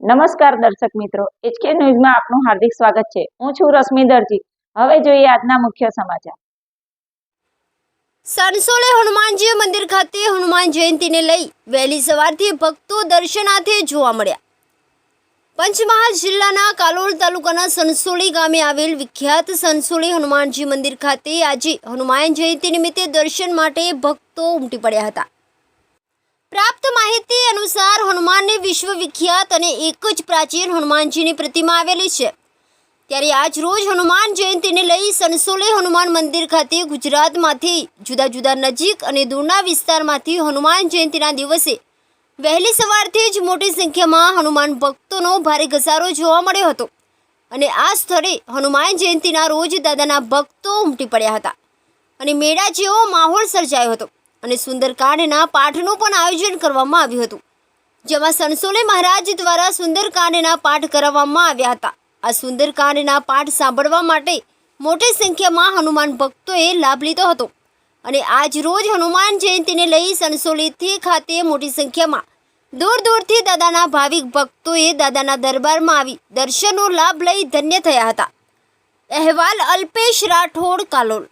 નમસ્કાર દર્શક મિત્રો, HK ન્યૂઝમાં આપનું હાર્દિક સ્વાગત છે। હું છું રશ્મિ દરજી। હવે જોઈએ આજના મુખ્ય સમાચાર। સણસોલે હનુમાનજી મંદિર ખાતે હનુમાન જયંતીને લઈ વહેલી સવારથી ભક્તો દર્શનાર્થે જોવા મળ્યા। પંચમહાલ જિલ્લાના કાલોલ તાલુકાના સણસોલી ગામે આવેલ વિખ્યાત સણસોલી હનુમાનજી મંદિર ખાતે આજે હનુમાન જયંતી નિમિત્તે દર્શન માટે ભક્તો ઉમટી પડ્યા હતા। પ્રાપ્ત માહિતી અનુસાર હનુમાનની વિશ્વવિખ્યાત અને એક જ પ્રાચીન હનુમાનજીની પ્રતિમા આવેલી છે। ત્યારે આજ રોજ હનુમાન જયંતીને લઈ સણસોલે હનુમાન મંદિર ખાતે ગુજરાતમાંથી જુદા જુદા નજીક અને દૂરના વિસ્તારમાંથી હનુમાન જયંતીના દિવસે વહેલી સવારથી જ મોટી સંખ્યામાં હનુમાન ભક્તોનો ભારે ઘસારો જોવા મળ્યો હતો અને આ સ્થળે હનુમાન જયંતીના રોજ દાદાના ભક્તો ઉમટી પડ્યા હતા અને મેળા જેવો માહોલ સર્જાયો હતો અને સુંદરકાંડના પાઠનું પણ આયોજન કરવામાં આવ્યું હતું, જેમાં સણસોલે મહારાજ દ્વારા સુંદરકાંડના પાઠ કરાવવામાં આવ્યા હતા। આ સુંદરકાંડના પાઠ સાંભળવા માટે મોટી સંખ્યામાં હનુમાન ભક્તોએ લાભ લીધો હતો અને આજ રોજ હનુમાન જયંતીને લઈ સણસોલીથી ખાતે મોટી સંખ્યામાં દૂર દૂરથી દાદાના ભાવિક ભક્તોએ દાદાના દરબારમાં આવી દર્શનનો લાભ લઈ ધન્ય થયા હતા। અહેવાલ અલ્પેશ રાઠોડ, કાલોલ।